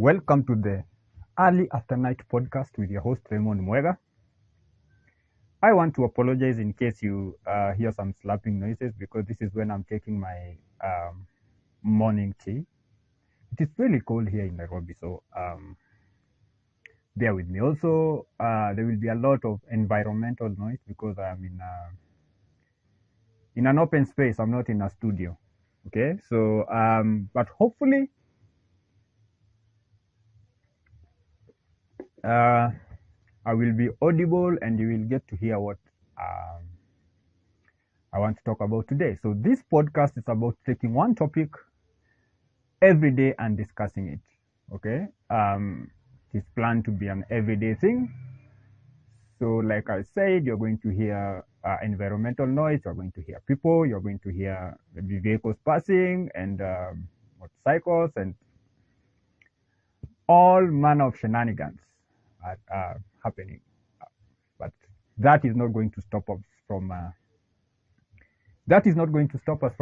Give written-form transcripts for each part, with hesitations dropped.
Welcome to the early AfterNight podcast with your host Raymond Mwegas. I want to apologize in case you hear some slapping noises because this is when I'm taking my morning tea. It is really cold here in Nairobi, so bear with me. Also, there will be a lot of environmental noise because I'm in an open space. I'm not in a studio. Okay, so but hopefully I will be audible and you will get to hear what I want to talk about today. So this podcast is about taking one topic every day and discussing it. Okay, it's planned to be an everyday thing. So like I said, you're going to hear environmental noise, you're going to hear people, you're going to hear maybe vehicles passing and motorcycles and all manner of shenanigans are happening. But that is not going to stop us from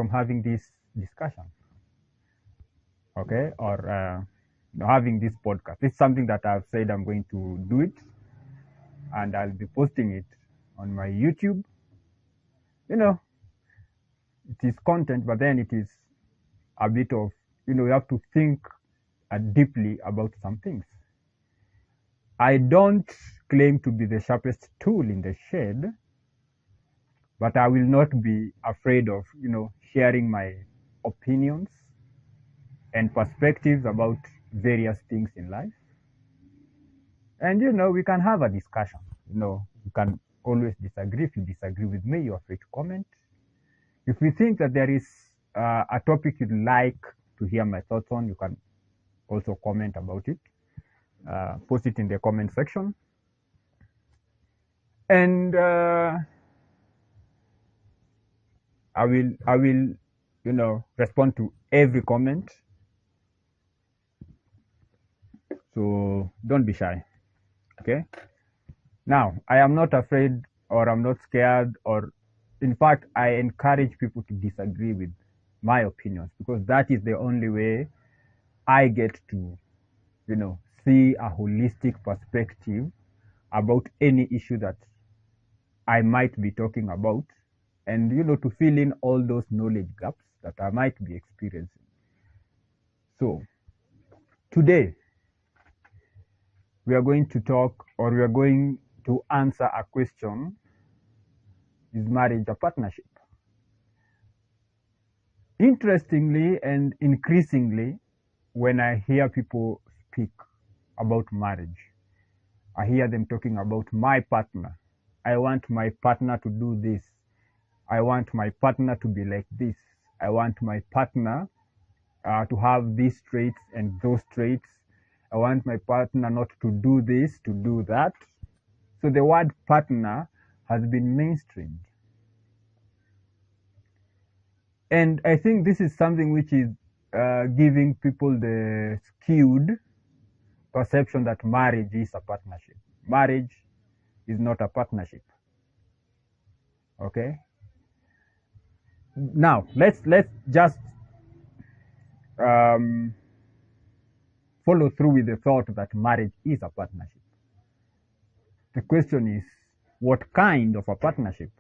having this discussion, okay, or having this podcast. It's something that I've said I'm going to do it, and I'll be posting it on my YouTube. You know, it is content, but then it is a bit of, you have to think deeply about some things. I don't claim to be the sharpest tool in the shed, but I will not be afraid of, sharing my opinions and perspectives about various things in life. And, we can have a discussion. You can always disagree. If you disagree with me, you're free to comment. If you think that there is a topic you'd like to hear my thoughts on, you can also comment about it. Post it in the comment section. And I will, respond to every comment. So don't be shy. Okay. Now, I am not afraid or I'm not scared, or in fact, I encourage people to disagree with my opinions because that is the only way I get to, see a holistic perspective about any issue that I might be talking about, and to fill in all those knowledge gaps that I might be experiencing. So today we are going to talk, or we are going to answer a question: is marriage a partnership? Interestingly and increasingly, when I hear people speak about marriage, I hear them talking about my partner. I want my partner to do this. I want my partner to be like this. I want my partner to have these traits and those traits. I want my partner not to do this, to do that. So the word partner has been mainstreamed. And I think this is something which is giving people the skewed perception that marriage is a partnership. Marriage is not a partnership. Okay. Now let's just follow through with the thought that marriage is a partnership. The question is, what kind of a partnership?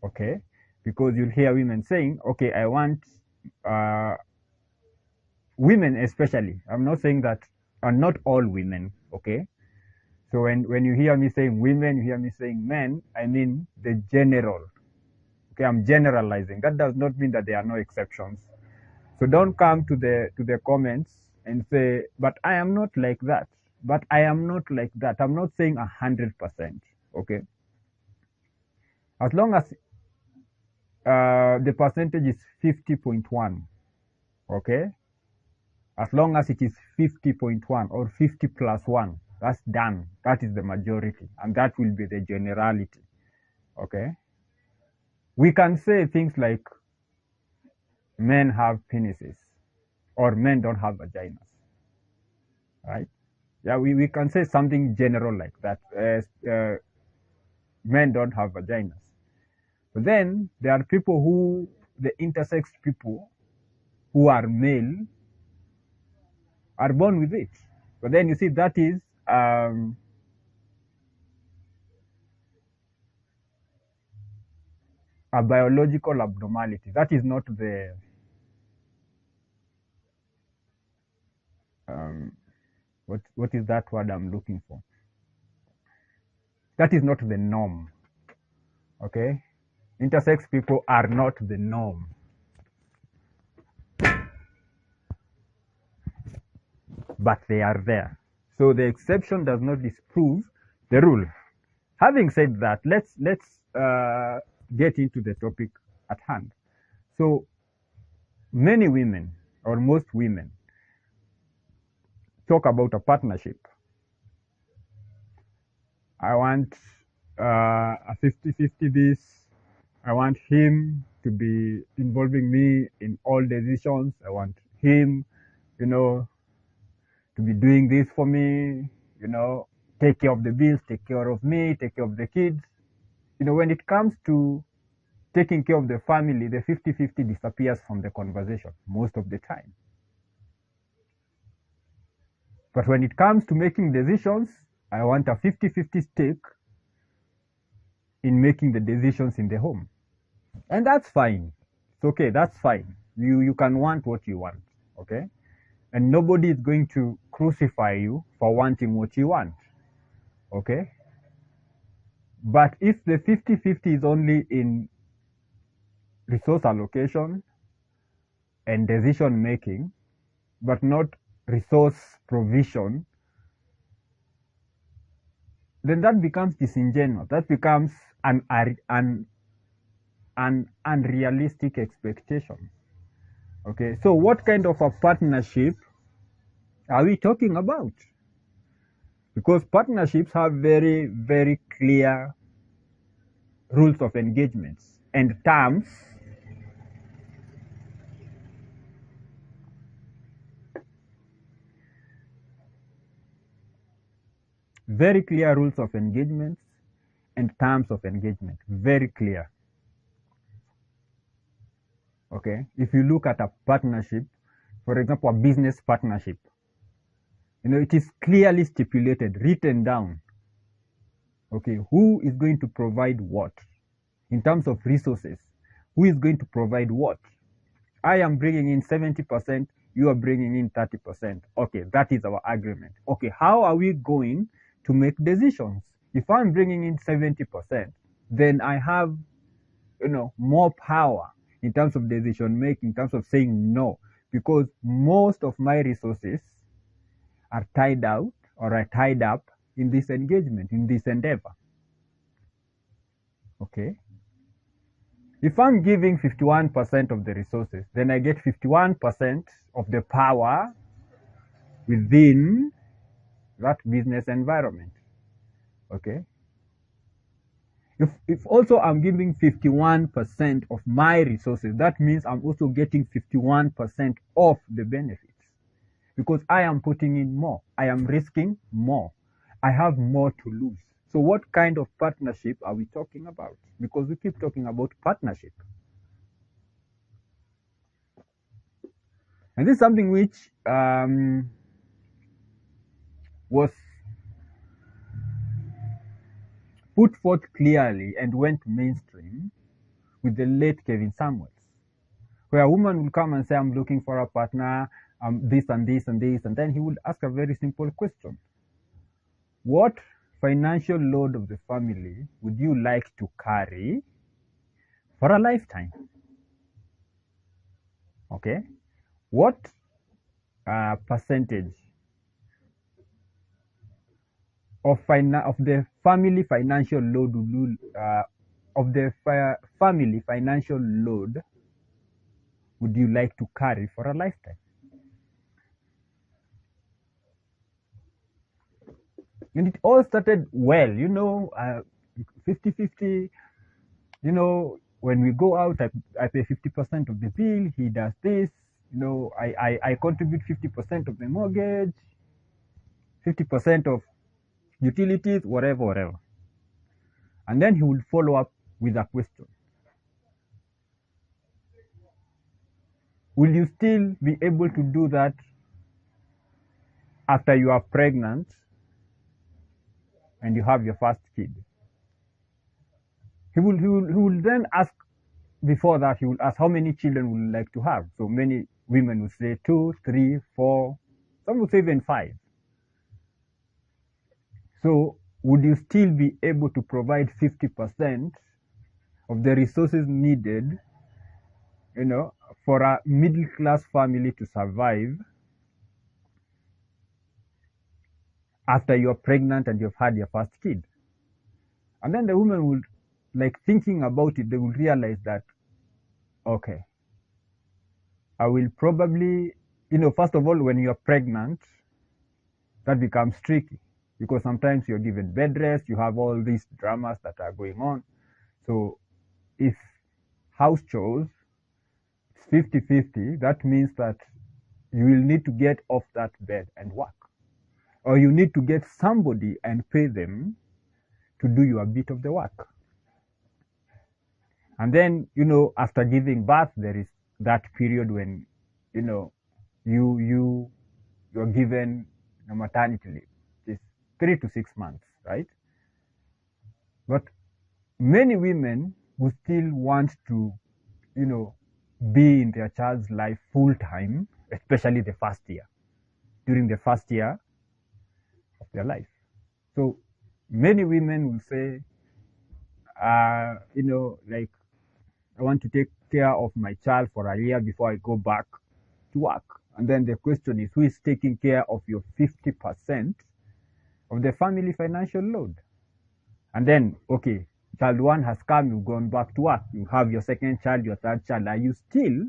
Okay, because you'll hear women saying, okay, I want women especially. I'm not saying that, not all women, okay? So when you hear me saying women, you hear me saying men, I mean the general. Okay, I'm generalizing. That does not mean that there are no exceptions. So don't come to the comments and say, but I am not like that. But I am not like that. I'm not saying 100%. Okay. As long as the percentage is 50.1, okay. As long as it is 50.1 or 50 plus 1, that's done. That is the majority, and that will be the generality. Okay. We can say things like men have penises or men don't have vaginas, right? Yeah, we can say something general like that. Men don't have vaginas. But then there are people the intersex people who are male are born with it. But then you see that is a biological abnormality. That is not the what is that word I'm looking for? That is not the norm. Okay, intersex people are not the norm. But they are there. So the exception does not disprove the rule. Having said that, let's get into the topic at hand. So many women, or most women, talk about a partnership. I want a 50-50 this. I want him to be involving me in all decisions. I want him, you know, to be doing this for me, take care of the bills, take care of me, take care of the kids. When it comes to taking care of the family, the 50-50 disappears from the conversation most of the time. But when it comes to making decisions, I want a 50-50 stake in making the decisions in the home. And that's fine. It's okay, that's fine. You can want what you want, okay? And nobody is going to crucify you for wanting what you want, okay? But if the 50-50 is only in resource allocation and decision making, but not resource provision, then that becomes disingenuous. That becomes an unrealistic expectation. Okay, so what kind of a partnership are we talking about? Because partnerships have very, very clear rules of engagements and terms very clear rules of engagements and terms of engagement. Very clear. Okay, if you look at a partnership, for example, a business partnership, it is clearly stipulated, written down. Okay, who is going to provide what in terms of resources? Who is going to provide what? I am bringing in 70%, you are bringing in 30%. Okay, that is our agreement. Okay, how are we going to make decisions? If I'm bringing in 70%, then I have, more power in terms of decision making, in terms of saying no, because most of my resources are tied out or are tied up in this engagement, in this endeavor. Okay. If I'm giving 51% of the resources, then I get 51% of the power within that business environment. Okay. If also I'm giving 51% of my resources, that means I'm also getting 51% of the benefits, because I am putting in more. I am risking more. I have more to lose. So what kind of partnership are we talking about? Because we keep talking about partnership. And this is something which was put forth clearly and went mainstream with the late Kevin Samuels, where a woman will come and say, I'm looking for a partner, this and this and this, and then he would ask a very simple question. What financial load of the family would you like to carry for a lifetime? Okay. What percentage of the family financial load family financial load would you like to carry for a lifetime? And it all started well, 50-50. When we go out, I pay 50% of the bill. He does this. I contribute 50% of the mortgage, 50% of utilities, whatever. And then he will follow up with a question. Will you still be able to do that after you are pregnant and you have your first kid, he will then ask, before that, he will ask how many children would you like to have. So many women will say 2, 3, 4, some will say even 5. So would you still be able to provide 50% of the resources needed, for a middle class family to survive after you're pregnant and you've had your first kid? And then the woman will, like, thinking about it, they will realize that, okay, I will probably, first of all, when you're pregnant, that becomes tricky because sometimes you're given bed rest, you have all these dramas that are going on. So if house chores, it's 50-50, that means that you will need to get off that bed and work. Or you need to get somebody and pay them to do your bit of the work. And then, after giving birth, there is that period when, you're given a maternity leave. It's 3 to 6 months, right? But many women who still want to, be in their child's life full time, especially the first year, during the first year of their life. So many women will say, like, I want to take care of my child for a year before I go back to work. And then the question is, who is taking care of your 50% of the family financial load? And then, okay, child 1 has come, you've gone back to work, you have your second child, your third child. Are you still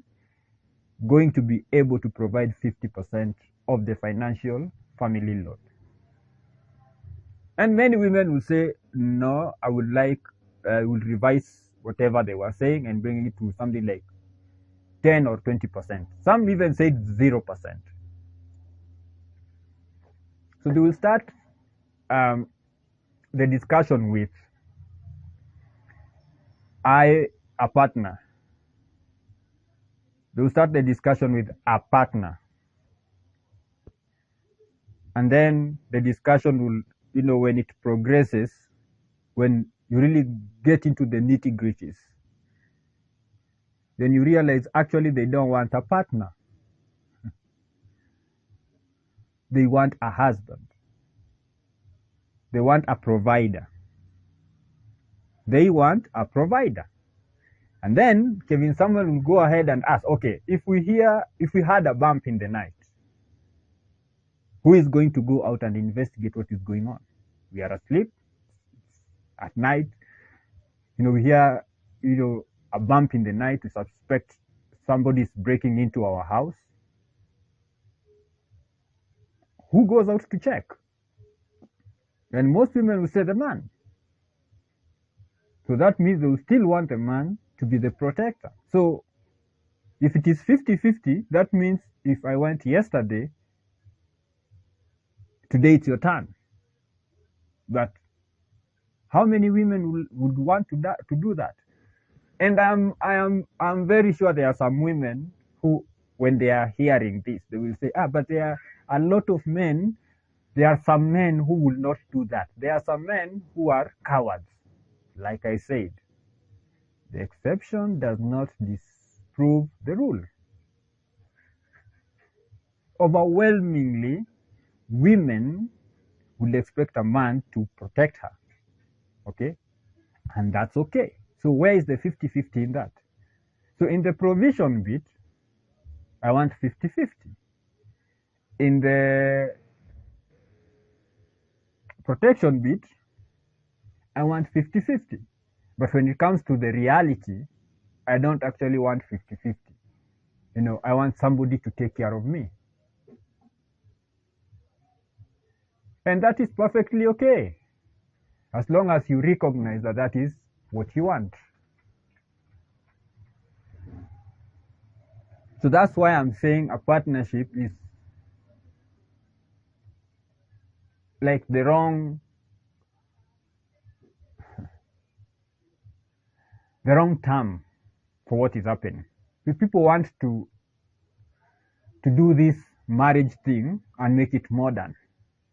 going to be able to provide 50% of the financial family load? And many women will say, no, I would revise whatever they were saying and bring it to something like 10 or 20%. Some even said 0%. So they will start the discussion with a partner. They will start the discussion with a partner. And then the discussion will, when it progresses, when you really get into the nitty-gritties, then you realize actually they don't want a partner. They want a husband. They want a provider. They want a provider. And then Kevin Samuel will go ahead and ask, okay, if we had a bump in the night, who is going to go out and investigate what is going on? We are asleep at night. We hear, a bump in the night. We suspect somebody is breaking into our house. Who goes out to check? And most women will say the man. So that means they will still want a man to be the protector. So if it is 50-50, that means if I went yesterday, today it's your turn. But how many women would want to do that? And I'm very sure there are some women who, when they are hearing this, they will say, but there are a lot of men. There are some men who will not do that. There are some men who are cowards. Like I said, the exception does not disprove the rule. Overwhelmingly, women will expect a man to protect her. Okay? And that's okay. So where is the 50-50 in that? So in the provision bit, I want 50-50. In the protection bit, I want 50-50. But when it comes to the reality, I don't actually want 50-50. I want somebody to take care of me. And that is perfectly okay, as long as you recognize that that is what you want. So that's why I'm saying a partnership is like the wrong term for what is happening. If people want to do this marriage thing and make it modern.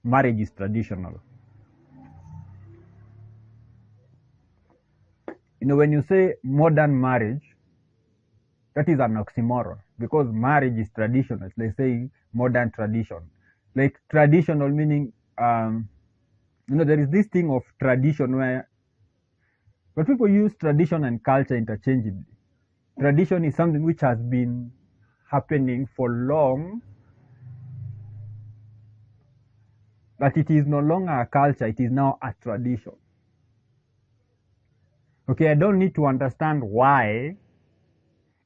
Marriage is traditional. When you say modern marriage, that is an oxymoron, because marriage is traditional. It's like saying modern tradition. Like traditional meaning, there is this thing of tradition but people use tradition and culture interchangeably. Tradition is something which has been happening for long, but it is no longer a culture, it is now a tradition. Okay, I don't need to understand why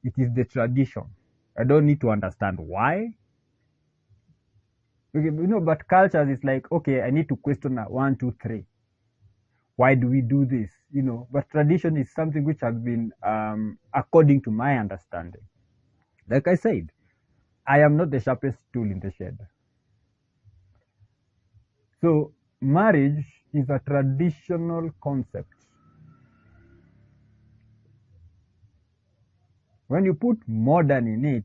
it is the tradition. I don't need to understand why. Okay, but cultures is like, okay, I need to question 1, 2, 3. Why do we do this? But tradition is something which has been, according to my understanding. Like I said, I am not the sharpest tool in the shed. So marriage is a traditional concept. When you put modern in it,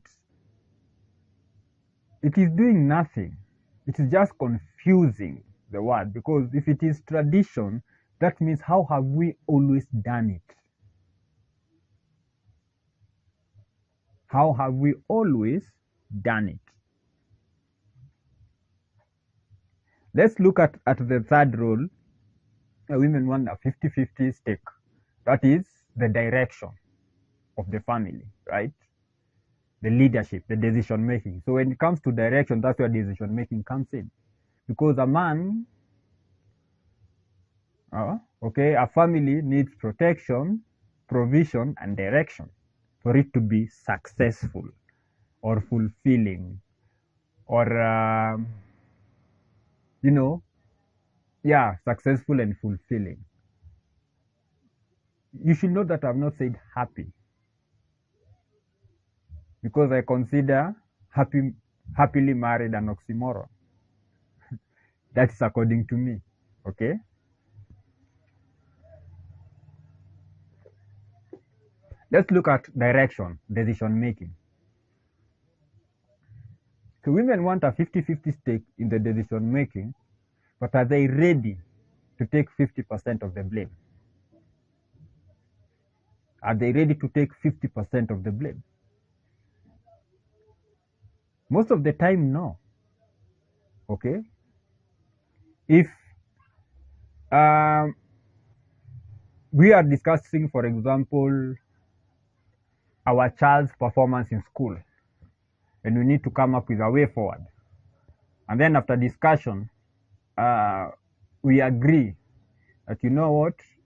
it is doing nothing. It is just confusing the word, because if it is tradition, that means how have we always done it? How have we always done it? Let's look at the third role. Women want a 50-50 stake. That is the direction of the family, right? The leadership, the decision making. So when it comes to direction, that's where decision making comes in. Because a man, a family needs protection, provision, and direction for it to be successful or fulfilling or, successful and fulfilling. You should know that I've not said happy, because I consider happily married an oxymoron. That's according to me. Okay. Let's look at direction, decision making. So women want a 50-50 stake in the decision making, but are they ready to take 50% of the blame? Are they ready to take 50% of the blame? Most of the time, no. Okay. If we are discussing, for example, our child's performance in school, and we need to come up with a way forward, and then after discussion, we agree that,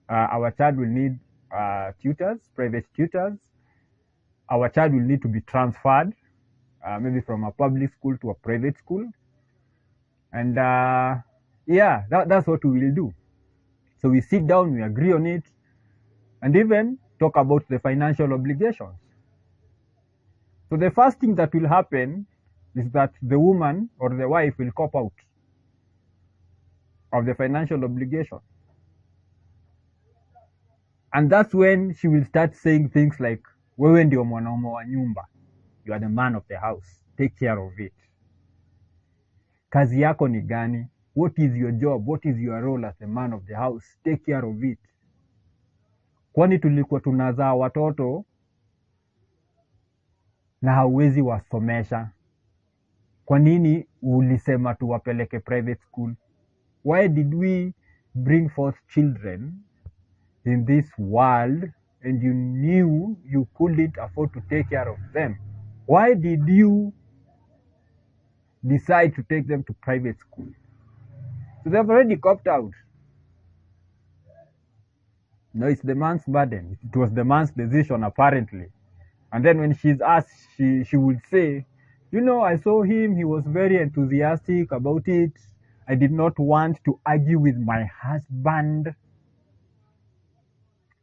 our child will need tutors, private tutors. Our child will need to be transferred, maybe from a public school to a private school. And that's what we will do. So we sit down, we agree on it, and even talk about the financial obligations. So the first thing that will happen is that the woman or the wife will cop out of the financial obligation. And that's when she will start saying things like, wewe ndio mwanaume wa nyumba. You are the man of the house. Take care of it. Kazi yako ni gani? What is your job? What is your role as the man of the house? Take care of it. Kwani tulikuwa tunazaa watoto na hauwezi wasomesha? Kwa nini ulisema tuwapeleke private school? Why did we bring forth children in this world and you knew you couldn't afford to take care of them? Why did you decide to take them to private school? So they've already copped out. No, it's the man's burden. It was the man's decision, apparently. And then when she's asked, she would say, I saw him, he was very enthusiastic about it. I did not want to argue with my husband.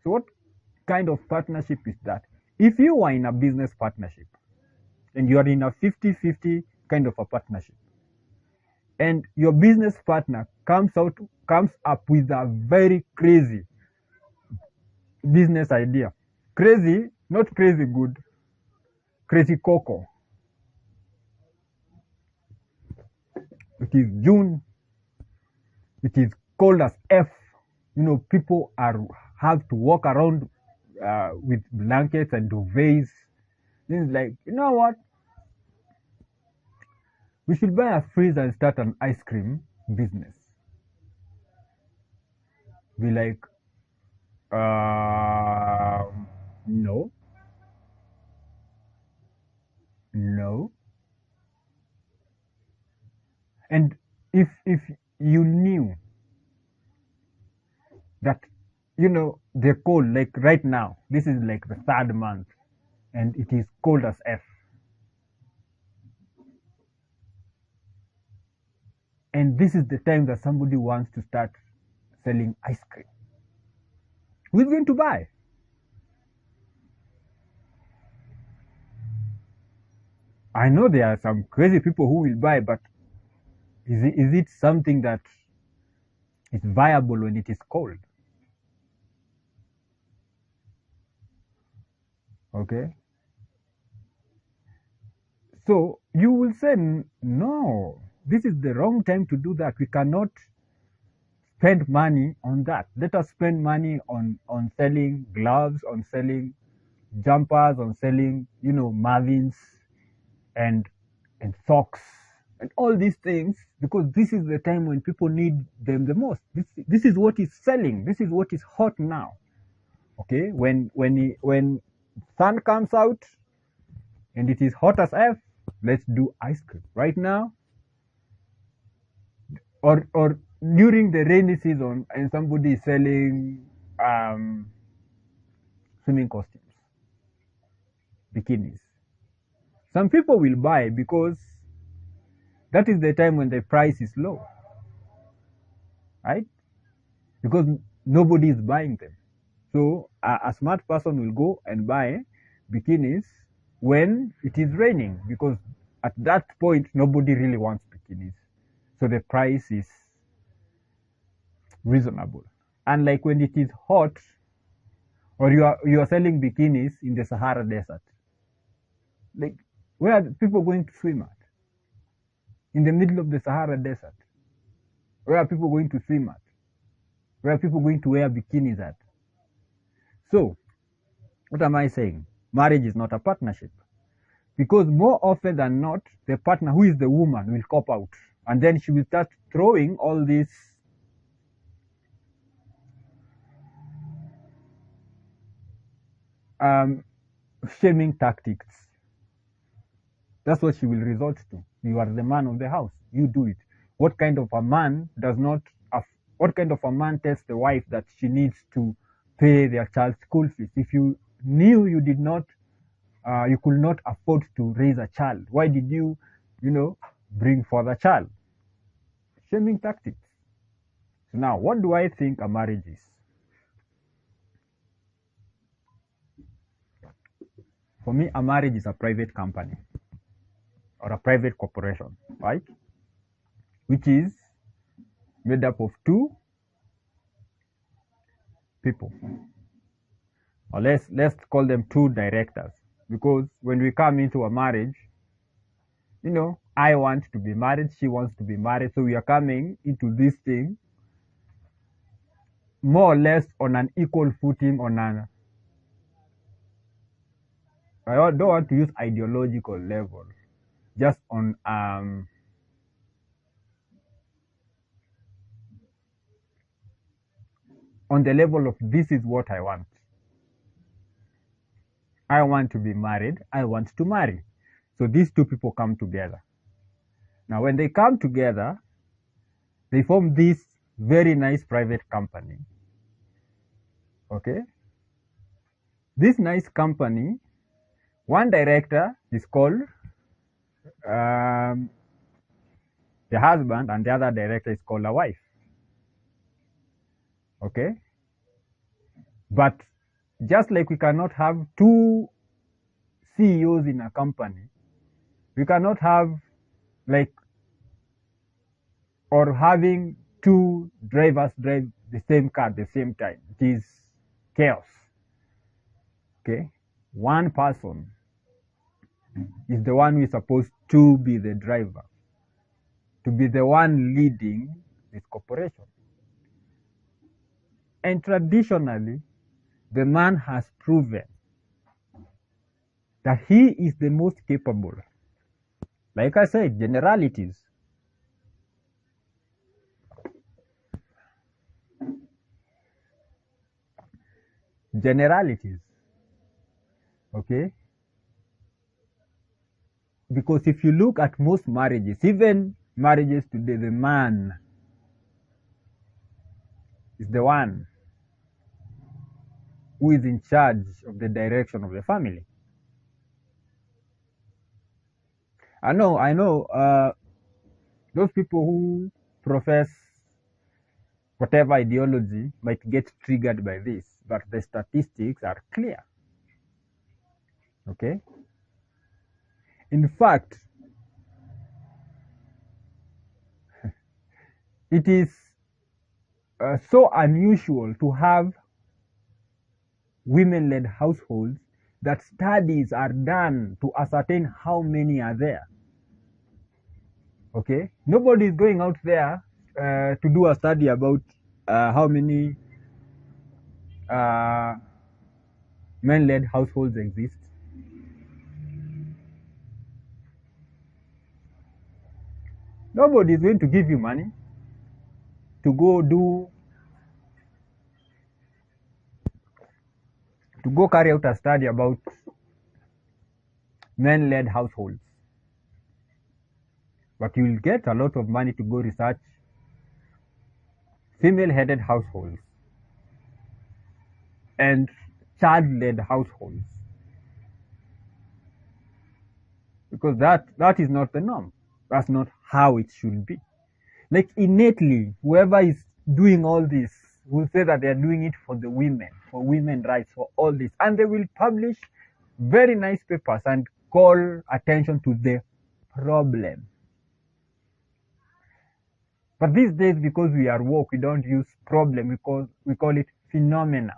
So what kind of partnership is that? If you are in a business partnership and you are in a 50-50 kind of a partnership, and your business partner comes up with a very crazy business idea. Crazy, not crazy good, crazy coco. It is June. It is cold as F. People have to walk around with blankets and duvets. This is like, you know what? We should buy a freezer and start an ice cream business. Be like, no, no. And if you knew that, the cold, like right now, this is like the 3rd month, and it is cold as F. And this is the time that somebody wants to start selling ice cream. Who's going to buy? I know there are some crazy people who will buy, but is it something that is viable when it is cold? Okay. So you will say, no, this is the wrong time to do that. We cannot spend money on that. Let us spend money on selling gloves, on selling jumpers, on selling, muffins and socks and all these things, because this is the time when people need them the most. This is what is selling. This is what is hot now. Okay, when sun comes out and it is hot as F, let's do ice cream right now, or during the rainy season and somebody is selling swimming costumes, bikinis. Some people will buy because that is the time when the price is low, right? Because nobody is buying them. So a smart person will go and buy bikinis when it is raining, because at that point nobody really wants bikinis. So the price is reasonable. Unlike when it is hot, or you are selling bikinis in the Sahara Desert. Like, where are people going to swim at? In the middle of the Sahara Desert. Where are people going to swim at? Where are people going to wear bikinis at? So, what am I saying? Marriage is not a partnership. Because more often than not, the partner, who is the woman, will cop out. And then she will start throwing all these shaming tactics. That's what she will resort to. You are the man of the house. You do it. What kind of a man what kind of a man tells the wife that she needs to pay their child's school fees? If you knew you did not, you could not afford to raise a child, why did you, bring forth a child? Shaming tactics. So now, what do I think a marriage is? For me, a marriage is a private company or a private corporation, right? Which is made up of two people. Or let's call them two directors. Because when we come into a marriage, I want to be married, she wants to be married. So we are coming into this thing more or less on an equal footing, I don't want to use ideological level, just on the level of, this is what I want. I want to be married, I want to marry. So these two people come together. Now when they come together, they form this very nice private company. Okay? This nice company, one director is called the husband, and the other director is called a wife. Okay? But just like we cannot have two CEOs in a company, we cannot have or having two drivers drive the same car at the same time. It is chaos. Okay? One person is the one who is supposed to be the driver, to be the one leading this corporation. And traditionally, the man has proven that he is the most capable. Like I said, generalities. Generalities. Okay? Because if you look at most marriages, even marriages today, the man is the one who is in charge of the direction of the family. I know, those people who profess whatever ideology might get triggered by this, but the statistics are clear. Okay? In fact, it is so unusual to have women-led households that studies are done to ascertain how many are there. Okay? Nobody is going out there to do a study about how many men-led households exist. Nobody is going to give you money to go carry out a study about men-led households. But you will get a lot of money to go research female-headed households and child-led households. Because that is not the norm. That's not how it should be. Like innately, whoever is doing all this will say that they are doing it for the women, for women's rights, for all this. And they will publish very nice papers and call attention to the problem. But these days, because we are woke, we don't use problem, because we call it phenomena.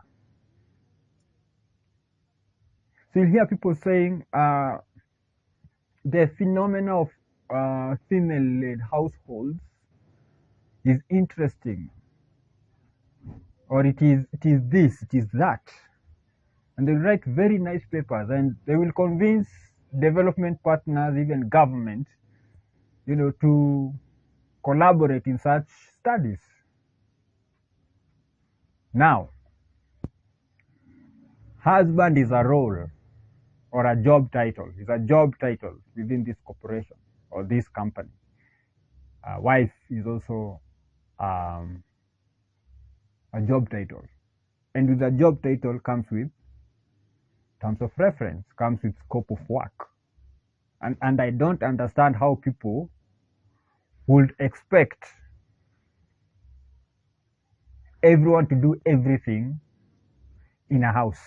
So you hear people saying the phenomena of female-led households is interesting, or it is this, it is that, and they write very nice papers, and they will convince development partners, even government, to collaborate in such studies. Now, husband is a role or a job title. It's a job title within this corporation or this company. Wife is also a job title. And with a job title comes with terms of reference, comes with scope of work. And I don't understand how people would expect everyone to do everything in a house,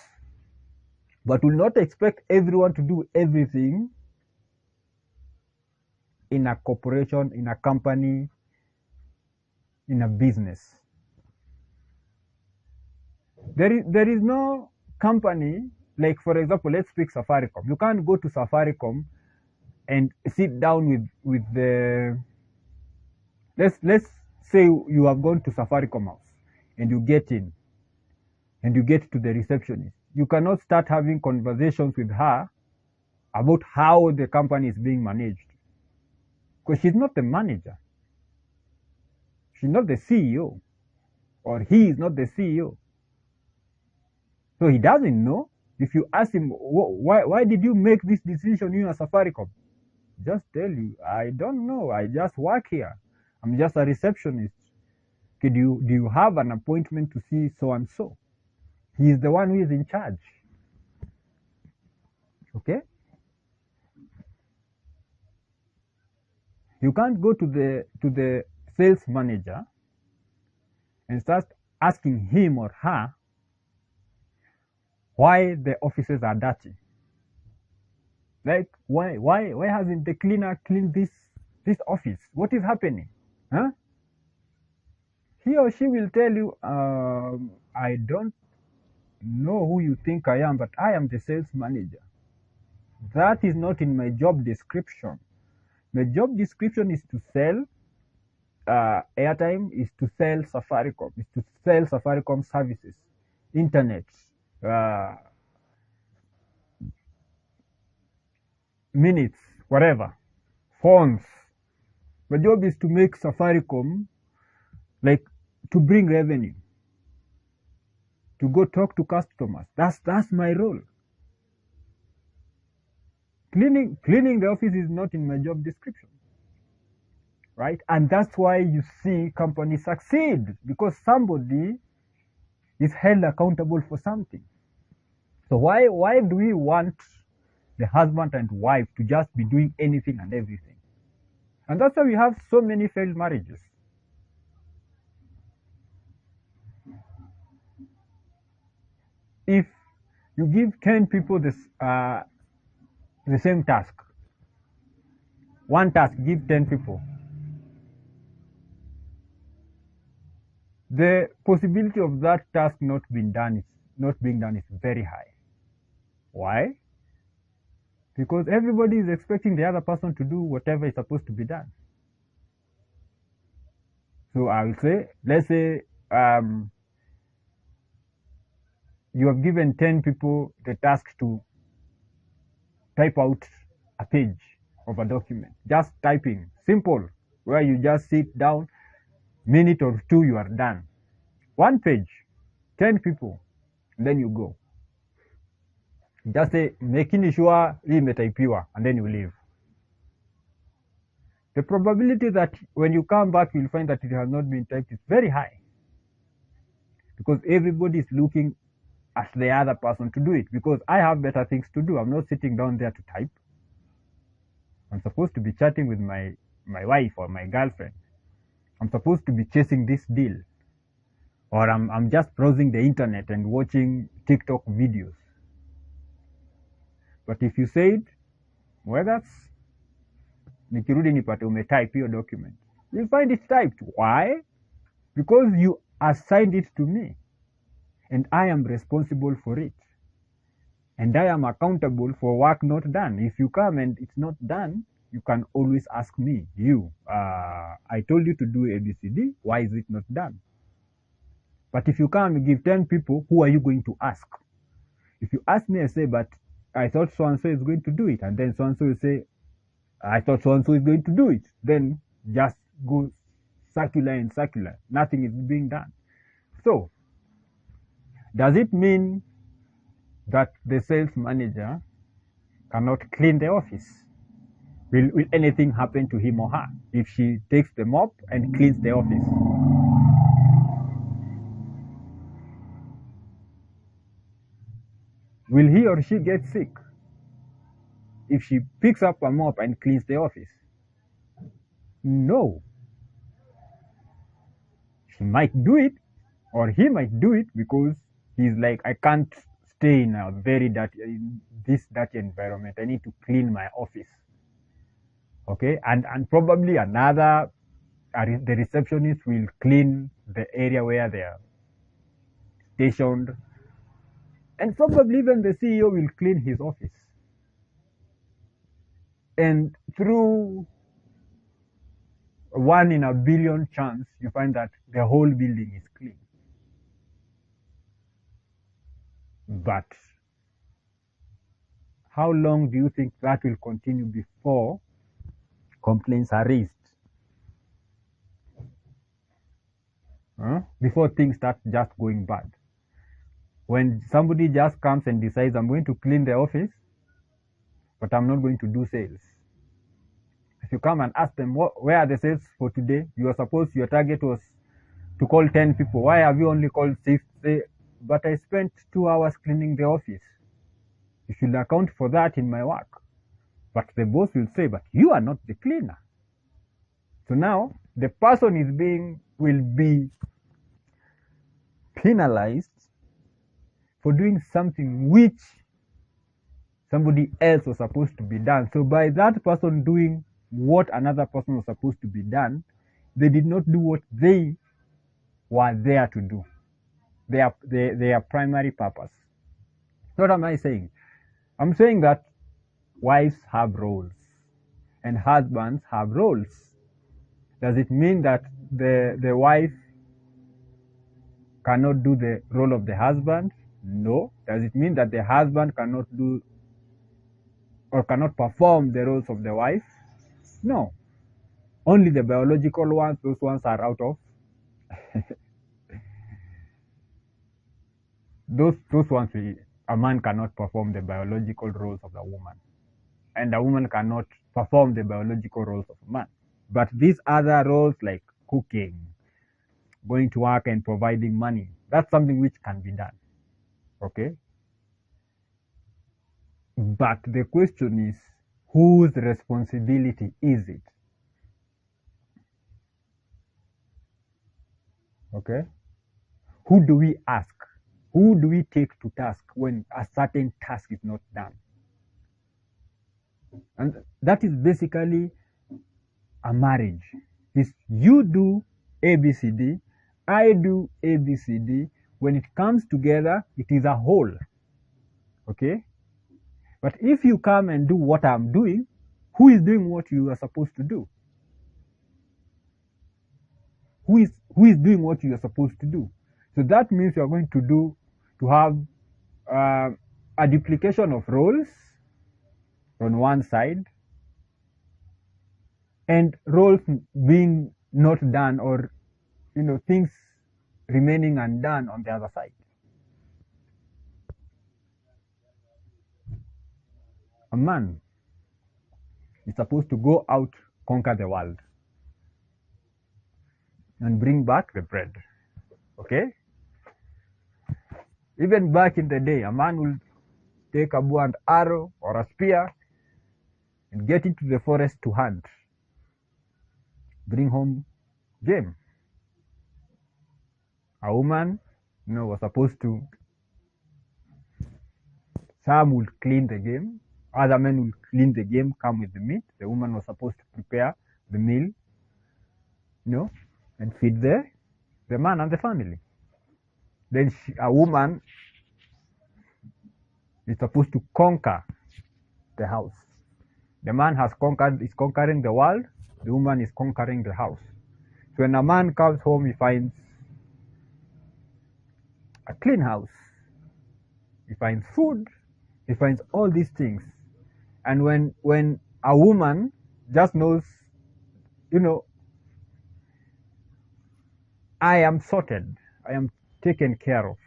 but will not expect everyone to do everything in a corporation, in a company, in a business. There is no company, like for example, let's pick Safaricom. You can't go to Safaricom and sit down with the, let's say you have gone to Safaricom house and you get in and you get to the receptionist. You cannot start having conversations with her about how the company is being managed, because she's not the manager. She's not the CEO, or he is not the CEO. So he doesn't know. If you ask him, why did you make this decision in a Safaricom? Just tell you, I don't know. I just work here. I'm just a receptionist. Okay, do you have an appointment to see so and so? He is the one who is in charge. Okay? You can't go to the sales manager and start asking him or her why the offices are dirty. Like, why hasn't the cleaner cleaned this office? What is happening? Huh? He or she will tell you, I don't know who you think I am, but I am the sales manager. That is not in my job description. My job description is to sell airtime is to sell Safaricom, is to sell Safaricom services, internet, uh, minutes, whatever, phones. My job is to make Safaricom, like, to bring revenue, to go talk to customers. That's my role. Cleaning the office is not in my job description, right? And that's why you see companies succeed, because somebody is held accountable for something. So why do we want the husband and wife to just be doing anything and everything? And that's why we have so many failed marriages. If you give 10 people the same task, one task, give 10 people, the possibility of that task not being done is very high. Why? Because everybody is expecting the other person to do whatever is supposed to be done. So I will say, let's say you have given 10 people the task to type out a page of a document. Just typing, simple, where you just sit down, minute or two, you are done. One page, 10 people, then you go. Just say, making sure hii imetaipiwa, and then you leave. The probability that when you come back, you'll find that it has not been typed is very high, because everybody is looking at the other person to do it, because I have better things to do. I'm not sitting down there to type. I'm supposed to be chatting with my wife or my girlfriend. I'm supposed to be chasing this deal, or I'm just browsing the internet and watching TikTok videos. But if you said, Mwegas, nikirudi nipate umetype your document, you'll find it typed. Why? Because you assigned it to me, and I am responsible for it, and I am accountable for work not done. If you come and it's not done, you can always ask me, I told you to do ABCD, why is it not done? But if you come and give 10 people, who are you going to ask? If you ask me, I say, but I thought so-and-so is going to do it, and then so-and-so will say, I thought so-and-so is going to do it. Then just go circular and circular. Nothing is being done. So, does it mean that the sales manager cannot clean the office? Will anything happen to him or her if she takes the mop and cleans the office? Will he or she get sick if she picks up a mop and cleans the office? No. She might do it, or he might do it, because he's like, I can't stay in a very dirty environment. I need to clean my office. Okay, and probably the receptionist will clean the area where they are stationed, and probably even the CEO will clean his office. And through 1 in a billion chance, you find that the whole building is clean. But how long do you think that will continue before complaints are raised? Before things start just going bad. When somebody just comes and decides, I'm going to clean the office, but I'm not going to do sales. If you come and ask them, where are the sales for today? Your target was to call 10 people. Why have you only called 6? Say, but I spent 2 hours cleaning the office. You should account for that in my work. But the boss will say, but you are not the cleaner. So now the person will be penalized for doing something which somebody else was supposed to be done. So by that person doing what another person was supposed to be done, they did not do what they were there to do. Their primary purpose. What am I saying? I'm saying that wives have roles and husbands have roles. Does it mean that the wife cannot do the role of the husband? No. Does it mean that the husband cannot do or cannot perform the roles of the wife? No. Only the biological ones, those ones are out of those ones a man cannot perform the biological roles of the woman. And a woman cannot perform the biological roles of a man. But these other roles like cooking, going to work and providing money, that's something which can be done. Okay? But the question is, whose responsibility is it? Okay? Who do we ask? Who do we take to task when a certain task is not done? And that is basically a marriage. Is you do ABCD, I do ABCD. When it comes together, it is a whole. Okay? But if you come and do what I'm doing, who is doing what you are supposed to do? Who is doing what you are supposed to do? So that means you are going to have a duplication of roles on one side, and roles being not done, or things remaining undone on the other side. A man is supposed to go out, conquer the world, and bring back the bread. Okay? Even back in the day, a man will take a bow and arrow or a spear and get into the forest to hunt, bring home game. A woman, was supposed to, some will clean the game, other men will clean the game, come with the meat. The woman was supposed to prepare the meal, and feed the man and the family. Then a woman is supposed to conquer the house. The man is conquering the world. The woman is conquering the house. So when a man comes home, he finds a clean house. He finds food. He finds all these things. And when a woman just knows, I am sorted, I am taken care of.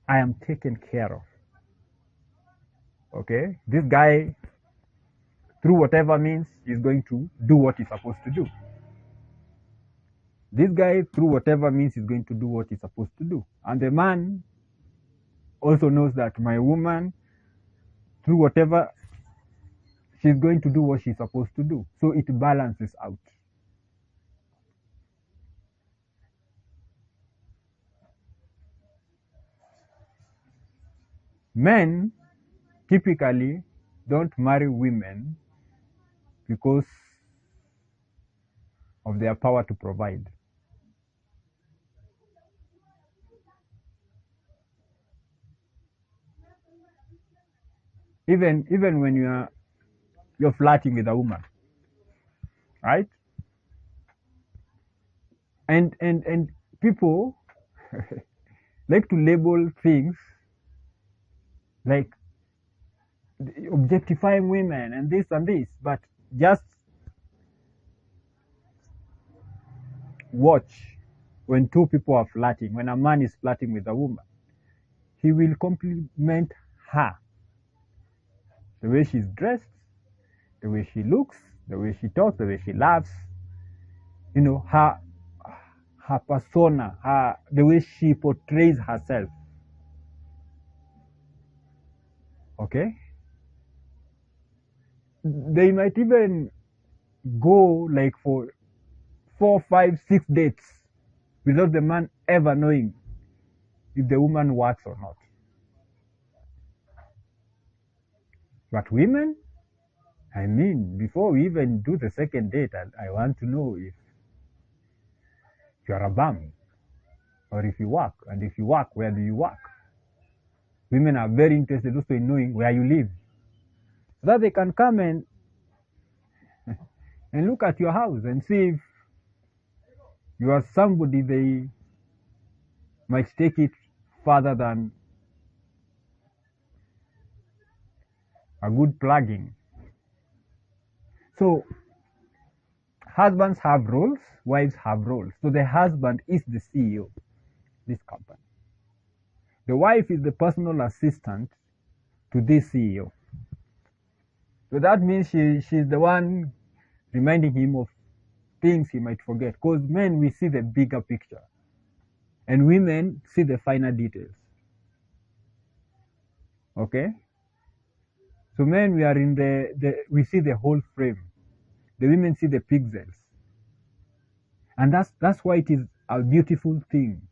I am taken care of. Okay? This guy, through whatever means, is going to do what he's supposed to do. This guy, through whatever means, is going to do what he's supposed to do. And the man also knows that my woman, through whatever, she's going to do what she's supposed to do. So it balances out. Men typically don't marry women because of their power to provide. Even when you're flirting with a woman, right? And people like to label things like objectifying women and this and this, but just watch when two people are flirting. When a man is flirting with a woman, he will compliment her. The way she's dressed, the way she looks, the way she talks, the way she laughs, her persona, the way she portrays herself. Okay? They might even go like for 4, 5, 6 dates without the man ever knowing if the woman works or not. But women, before we even do the second date, I want to know if you're a bum or if you work. And if you work, where do you work? Women are very interested also in knowing where you live, so that they can come and and look at your house and see if you are somebody they might take it further than a good plugging. So husbands have roles, wives have roles. So the husband is the CEO of this company. The wife is the personal assistant to this CEO. So that means she's the one reminding him of things he might forget. Because men, we see the bigger picture, and women see the finer details. Okay? So men, we are in we see the whole frame. The women see the pixels. And that's why it is a beautiful thing.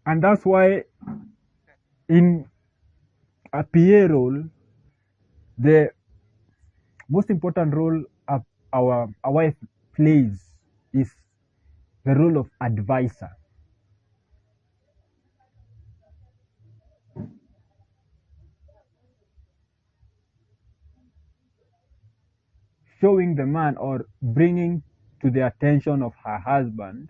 And that's why in a PA role, the most important role our wife plays is the role of advisor. Showing the man or bringing to the attention of her husband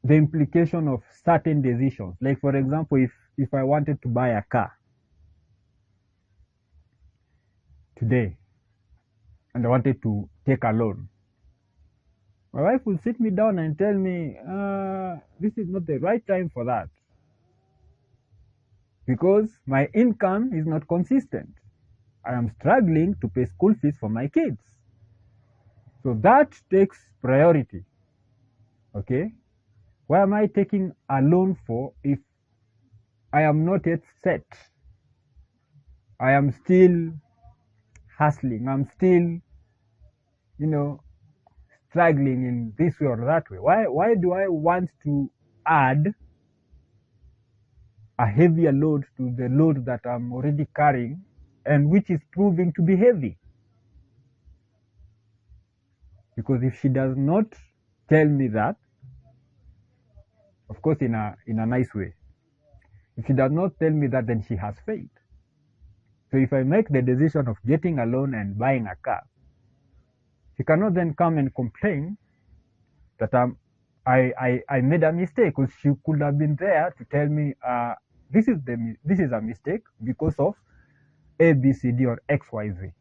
the implication of certain decisions. Like, for example, if I wanted to buy a car today and I wanted to take a loan, my wife will sit me down and tell me, this is not the right time for that because my income is not consistent. I am struggling to pay school fees for my kids. So that takes priority. Okay? Why am I taking a loan for if I am not yet set? I am still hustling. I'm still, struggling in this way or that way. Why do I want to add a heavier load to the load that I'm already carrying and which is proving to be heavy? Because if she does not tell me that, of course in a nice way, if she does not tell me that, then she has failed. So if I make the decision of getting a loan and buying a car, she cannot then come and complain that I made a mistake, because she could have been there to tell me this is a mistake because of A, B, C, D, or X, Y, Z.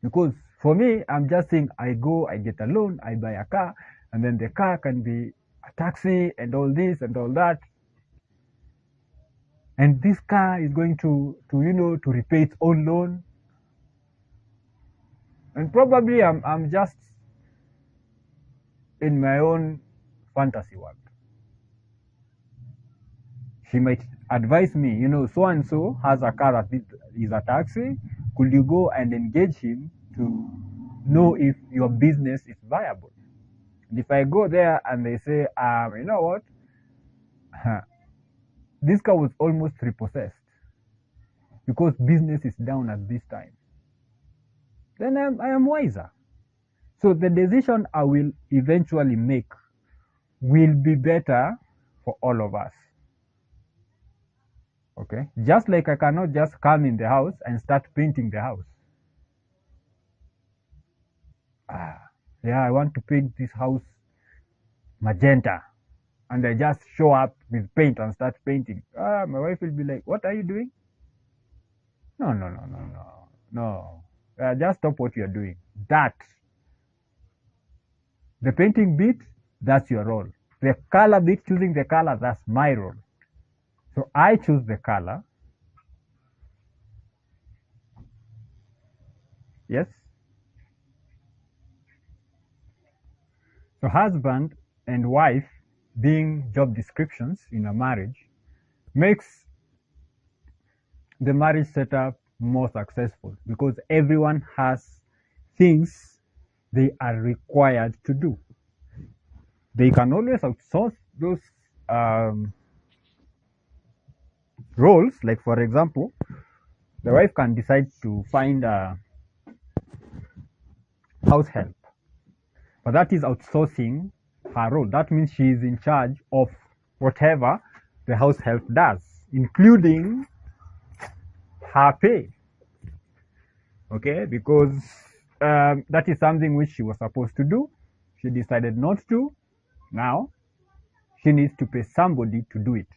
Because for me, I'm just saying I get a loan, I buy a car, and then the car can be a taxi and all this and all that. And this car is going to repay its own loan. And probably I'm just in my own fantasy world. She might advise me, so and so has a car that is a taxi. Could you go and engage him to know if your business is viable? And if I go there and they say, you know what, this car was almost repossessed because business is down at this time, then I am wiser. So the decision I will eventually make will be better for all of us. Okay? Just like I cannot just come in the house and start painting the house. Yeah, I want to paint this house magenta. And I just show up with paint and start painting. My wife will be like, what are you doing? No. Just stop what you're doing. The painting bit, that's your role. The color bit, choosing the color, that's my role. So I choose the color. Yes? So husband and wife being job descriptions in a marriage makes the marriage setup more successful, because everyone has things they are required to do. They can always outsource those roles. Like, for example, the wife can decide to find a house help, but that is outsourcing her role. That means she is in charge of whatever the house help does. including her pay. Okay, because that is something which she was supposed to do. She decided not to. Now she needs to pay somebody to do it.